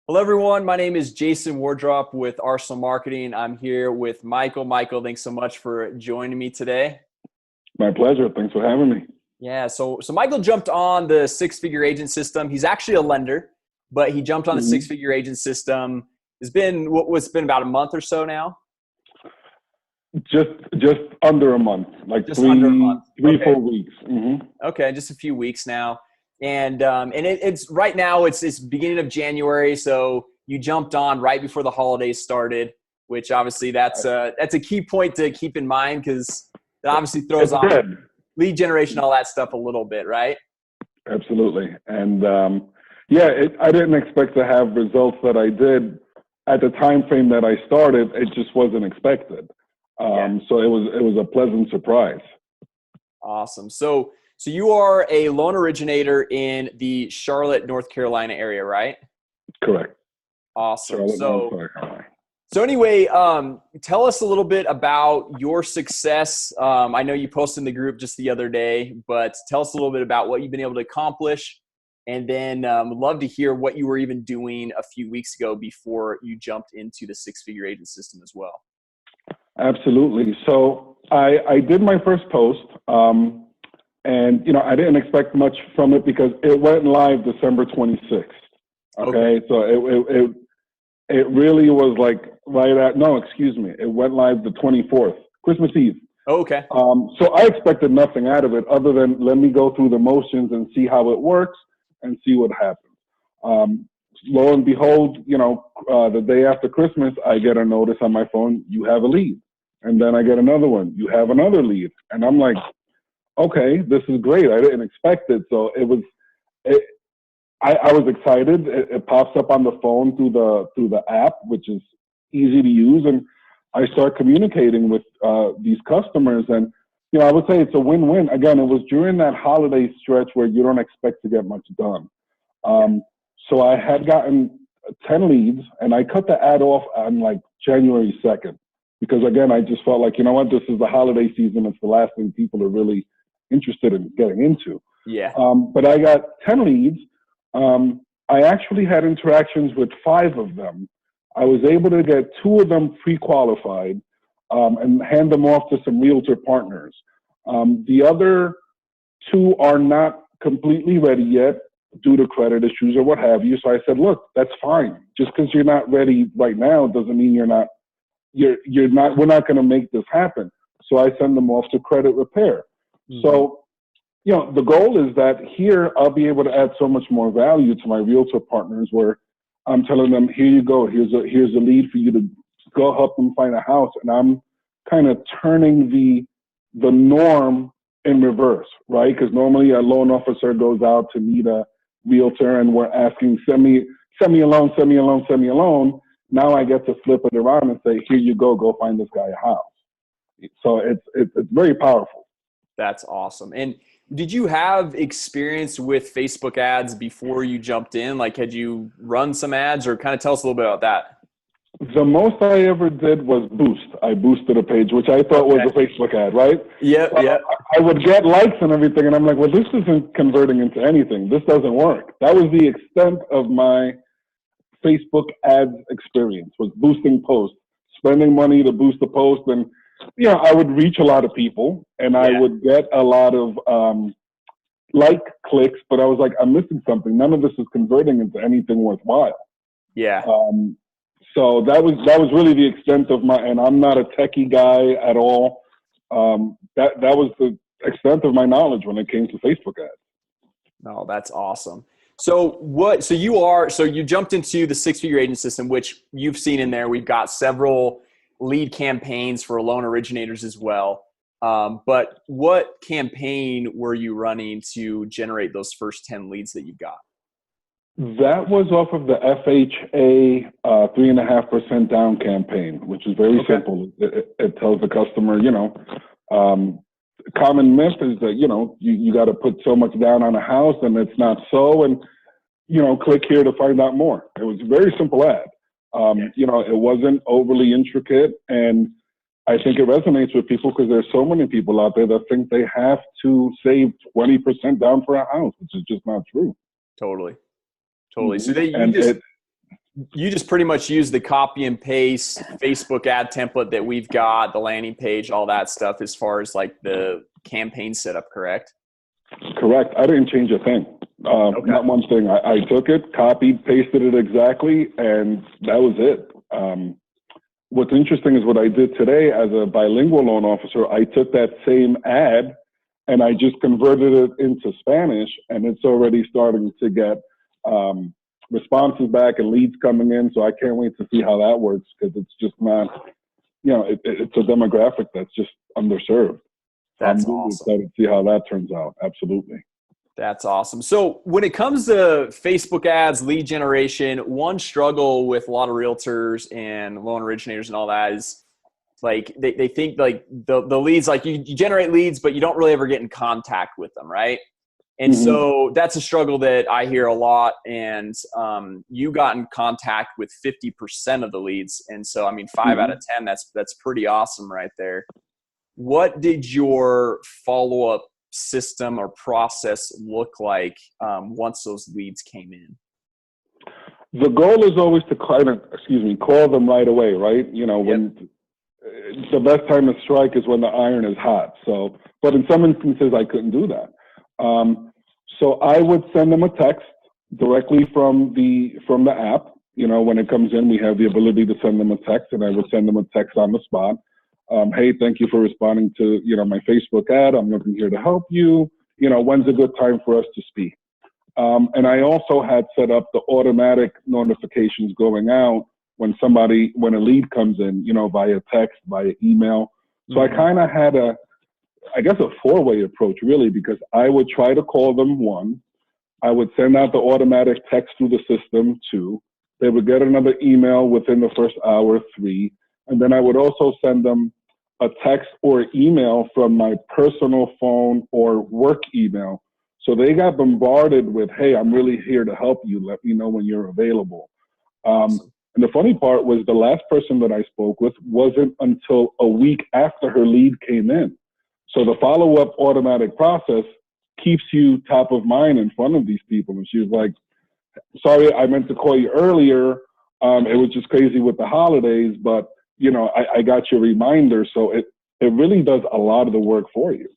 Hello, everyone. My name is Jason Wardrop with Arsenal Marketing. I'm here with Michael. Michael, thanks so much for joining me today. My pleasure. Thanks for having me. Yeah, so Michael jumped on the six-figure agent system. He's actually a lender, but he jumped on the six-figure agent system. It's been what's been about a month or so now. Just under a month, like just under a month. Three, okay. 4 weeks. Okay, just a few weeks now. And it's right now. It's beginning of January, so you jumped on right before the holidays started, which obviously that's a key point to keep in mind because it obviously throws off lead generation, all that stuff a little bit, right? Absolutely. And I didn't expect to have results that I did at the time frame that I started. It just wasn't expected. So it was a pleasant surprise. Awesome. So you are a loan originator in the Charlotte, North Carolina area, right? Correct. Awesome. Charlotte, So anyway, tell us a little bit about your success. I know you posted in the group just the other day, but tell us a little bit about what you've been able to accomplish. And then would love to hear what you were even doing a few weeks ago before you jumped into the six-figure agent system as well. Absolutely. So I did my first post. And, I didn't expect much from it because it went live December 26th. Okay. So it really was like it went live the 24th, Christmas Eve. Okay. So I expected nothing out of it other than let me go through the motions and see how it works and see what happens. Lo and behold, the day after Christmas, I get a notice on my phone, you have a lead. And then I get another one, you have another lead. And I'm like, okay, this is great. I didn't expect it. So I was excited. It pops up on the phone through the app, which is easy to use. And I start communicating with these customers. And, I would say it's a win-win. Again, it was during that holiday stretch where you don't expect to get much done. So I had gotten 10 leads and I cut the ad off on like January 2nd. Because again, I just felt like, this is the holiday season. It's the last thing people are really interested in getting into. Yeah. But I got 10 leads. I actually had interactions with 5 of them. I was able to get 2 of them pre-qualified and hand them off to some realtor partners. The other 2 are not completely ready yet due to credit issues or what have you. So I said, look, that's fine. Just because you're not ready right now doesn't mean we're not going to make this happen. So I send them off to credit repair. So, the goal is that here I'll be able to add so much more value to my realtor partners where I'm telling them, here you go, here's a lead for you to go help them find a house. And I'm kind of turning the norm in reverse, right? Because normally a loan officer goes out to meet a realtor and we're asking, send me a loan. Now I get to flip it around and say, here you go find this guy a house. So it's very powerful. That's awesome. And did you have experience with Facebook ads before you jumped in? Like, had you run some ads or kind of tell us a little bit about that? The most I ever did was boost. I boosted a page, which I thought was a Facebook ad, right? Yeah. I would get likes and everything, and I'm like, well, this isn't converting into anything. This doesn't work. That was the extent of my Facebook ads experience, was boosting posts, spending money to boost the post. And, I would reach a lot of people and I would get a lot of like clicks, but I was like, I'm missing something. None of this is converting into anything worthwhile. Yeah. So that was really the extent of and I'm not a techie guy at all. That was the extent of my knowledge when it came to Facebook ads. No, that's awesome. So you jumped into the six-figure agent system, which you've seen in there. We've got several lead campaigns for loan originators as well. But what campaign were you running to generate those first 10 leads that you got? That was off of the FHA 3.5% down campaign, which is very simple. It tells the customer, common myth is that, you got to put so much down on a house and it's not so. And, click here to find out more. It was a very simple ad. It wasn't overly intricate. And I think it resonates with people because there's so many people out there that think they have to save 20% down for a house, which is just not true. Totally. Mm-hmm. So you just pretty much use the copy and paste Facebook ad template that we've got, the landing page, all that stuff as far as like the campaign setup, correct? Correct. I didn't change a thing. Okay. Not one thing. I took it, copied, pasted it exactly, and that was it. What's interesting is what I did today as a bilingual loan officer. I took that same ad and I just converted it into Spanish, and it's already starting to get responses back and leads coming in. So I can't wait to see how that works, because it's just not, it's a demographic that's just underserved. That's I'm really awesome. excited to see how that turns out. Absolutely. That's awesome. So when it comes to Facebook ads, lead generation, one struggle with a lot of realtors and loan originators and all that is like they think like the leads, like you generate leads, but you don't really ever get in contact with them, right? And so that's a struggle that I hear a lot. And you got in contact with 50% of the leads. And so, I mean, 5 out of 10, that's pretty awesome right there. What did your follow-up system or process look like once those leads came in? The goal is always to call them right away, right? When the best time to strike is when the iron is hot. So, but in some instances, I couldn't do that. So I would send them a text directly from the app. When it comes in, we have the ability to send them a text, and I would send them a text on the spot. Hey, thank you for responding to, my Facebook ad. I'm looking here to help you. When's a good time for us to speak? And I also had set up the automatic notifications going out when a lead comes in, via text, via email. So I kind of had a 4-way approach, really, because I would try to call them, 1. I would send out the automatic text through the system, 2. They would get another email within the first hour, 3. And then I would also send them a text or email from my personal phone or work email. So they got bombarded with, hey, I'm really here to help you. Let me know when you're available. Awesome. And the funny part was the last person that I spoke with wasn't until a week after her lead came in. So the follow-up automatic process keeps you top of mind in front of these people. And she was like, sorry, I meant to call you earlier. It was just crazy with the holidays, but I got your reminder. So it really does a lot of the work for you.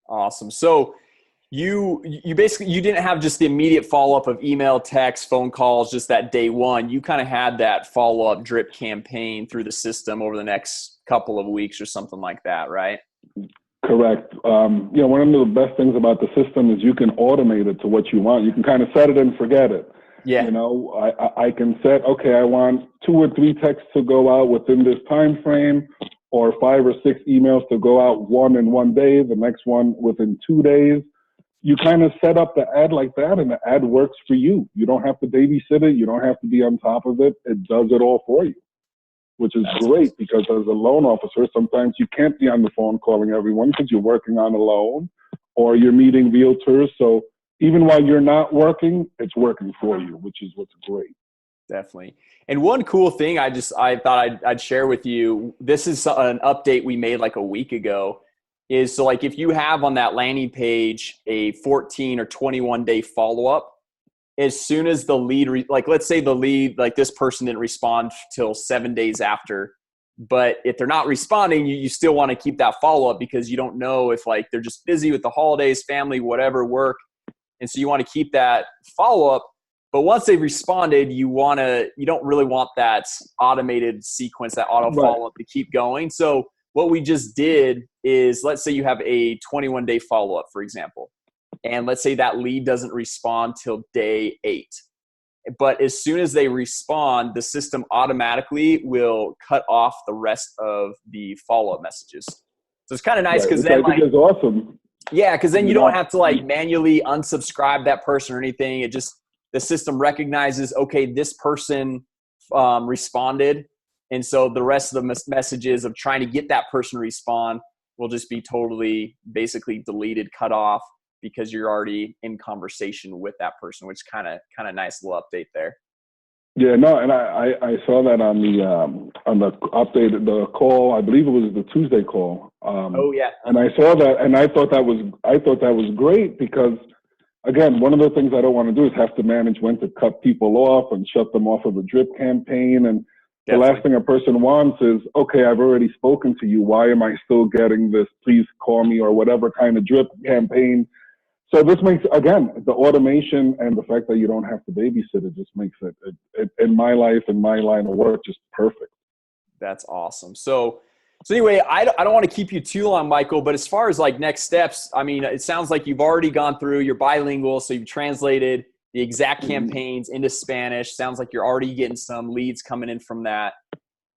Awesome. So you basically, you didn't have just the immediate follow-up of email, text, phone calls, just that day one. You kind of had that follow-up drip campaign through the system over the next couple of weeks or something like that, right? Correct. One of the best things about the system is you can automate it to what you want. You can kind of set it and forget it. Yeah. I can set, okay, I want 2 or 3 texts to go out within this time frame, or 5 or 6 emails to go out, one in one day, the next one within 2 days. You kind of set up the ad like that, and the ad works for you. You don't have to babysit it. You don't have to be on top of it. It does it all for you, which is great, because as a loan officer, sometimes you can't be on the phone calling everyone because you're working on a loan or you're meeting realtors. So even while you're not working, it's working for you, which is what's great. Definitely. And one cool thing I thought I'd share with you, this is an update we made like a week ago, is so like if you have on that landing page a 14 or 21 day follow-up, as soon as the lead, like let's say the lead, like this person didn't respond till 7 days after, but if they're not responding, you still want to keep that follow-up, because you don't know if like they're just busy with the holidays, family, whatever, work. And so you want to keep that follow-up. But once they've responded, you don't really want that automated sequence, that auto follow-up to keep going. So what we just did is, let's say you have a 21-day follow-up, for example. And let's say that lead doesn't respond till day 8. But as soon as they respond, the system automatically will cut off the rest of the follow-up messages. So it's kind of nice, because then I think is awesome. Yeah, because then you don't have to like manually unsubscribe that person or anything. It just, the system recognizes, okay, this person responded. And so the rest of the messages of trying to get that person to respond will just be totally basically deleted, cut off, because you're already in conversation with that person, which kind of nice little update there. Yeah, no, and I saw that on the update, the call. I believe it was the Tuesday call. Oh yeah. And I saw that, and I thought that was great, because again, one of the things I don't want to do is have to manage when to cut people off and shut them off of a drip campaign. And the last thing a person wants is, okay, I've already spoken to you. Why am I still getting this please call me or whatever kind of drip campaign? So this makes, again, the automation and the fact that you don't have to babysit it just makes it in my life, in my line of work, just perfect. That's awesome. So anyway, I don't want to keep you too long, Michael, but as far as like next steps, I mean, it sounds like you've already gone through, you're bilingual, so you've translated the exact campaigns into Spanish. Sounds like you're already getting some leads coming in from that.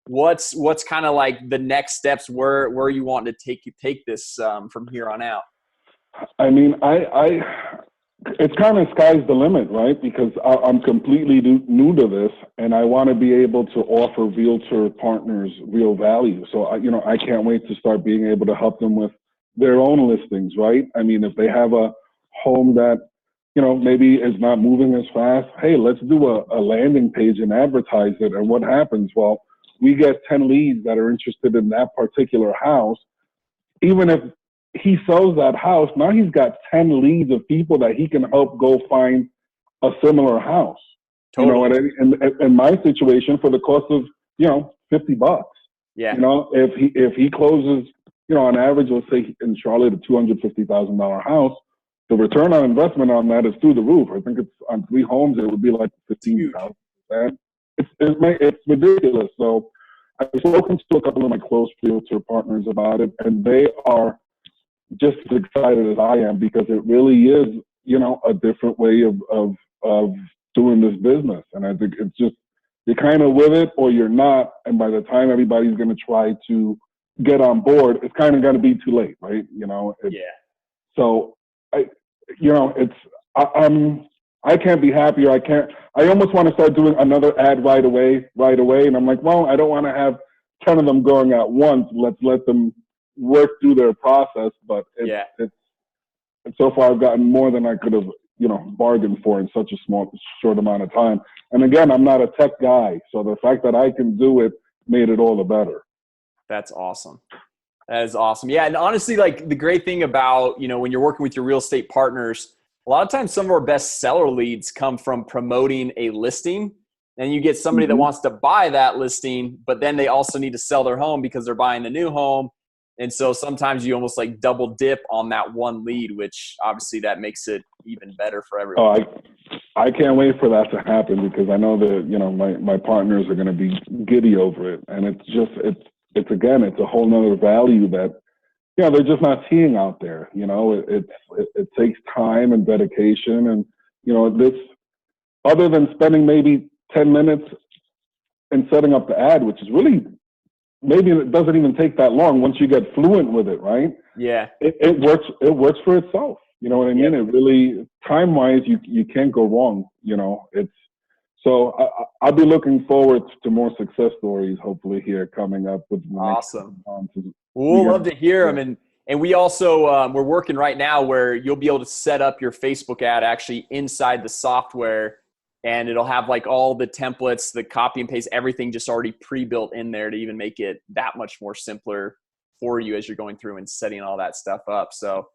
What's kind of like the next steps where you want to take this from here on out? I mean, it's kind of sky's the limit, right? Because I'm completely new to this, and I want to be able to offer realtor partners real value. So, I can't wait to start being able to help them with their own listings, right? I mean, if they have a home that, maybe is not moving as fast, hey, let's do a landing page and advertise it. And what happens? Well, we get 10 leads that are interested in that particular house. Even if he sells that house, now he's got 10 leads of people that he can help go find a similar house. Totally. In my situation, for the cost of, $50. Yeah. If he closes, on average, let's say in Charlotte, a $250,000 house, the return on investment on that is through the roof. I think it's on 3 homes, it would be like 15,000. It's ridiculous. So I've spoken to a couple of my close realtor partners about it, and they are just as excited as I am, because it really is, a different way of doing this business. And I think it's just, you're kind of with it or you're not. And by the time everybody's going to try to get on board, it's kind of going to be too late, right? So I can't be happier. I almost want to start doing another ad right away. And I'm like, well, I don't want to have 10 of them going at once. Let's let them work through their process. But so far I've gotten more than I could have, bargained for in such a short amount of time. And again, I'm not a tech guy, so the fact that I can do it made it all the better. That's awesome. That is awesome. Yeah. And honestly, like the great thing about, when you're working with your real estate partners, a lot of times some of our best seller leads come from promoting a listing, and you get somebody that wants to buy that listing, but then they also need to sell their home because they're buying the new home. And so sometimes you almost like double dip on that one lead, which obviously that makes it even better for everyone. Oh, I can't wait for that to happen, because I know that, my partners are going to be giddy over it. And it's again, it's a whole nother value that, they're just not seeing out there. It takes time and dedication. And, this, other than spending maybe 10 minutes and setting up the ad, which is really, maybe it doesn't even take that long once you get fluent with it, right? Yeah. It works for itself. You know what I mean? Yep. It really, time-wise, you can't go wrong. So I'll be looking forward to more success stories, hopefully, here coming up with the awesome. We'll love to hear them. And we also, we're working right now where you'll be able to set up your Facebook ad actually inside the software, and it'll have like all the templates, the copy and paste, everything just already pre-built in there to even make it that much more simpler for you as you're going through and setting all that stuff up. So,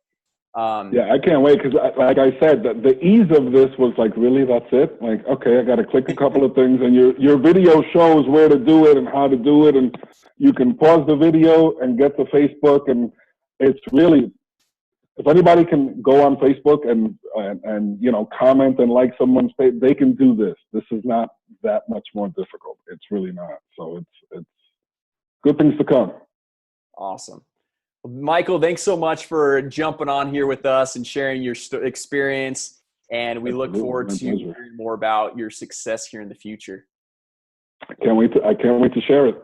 yeah, I can't wait, because like I said, the ease of this was like, really, that's it? Like, okay, I got to click a couple of things, and your video shows where to do it and how to do it, and you can pause the video and get to Facebook, and it's really, if anybody can go on Facebook and comment and like someone's page, they can do this. This is not that much more difficult. It's really not. So it's good things to come. Awesome. Michael, thanks so much for jumping on here with us and sharing your experience. And we look forward to hearing more about your success here in the future. I can't wait to share it.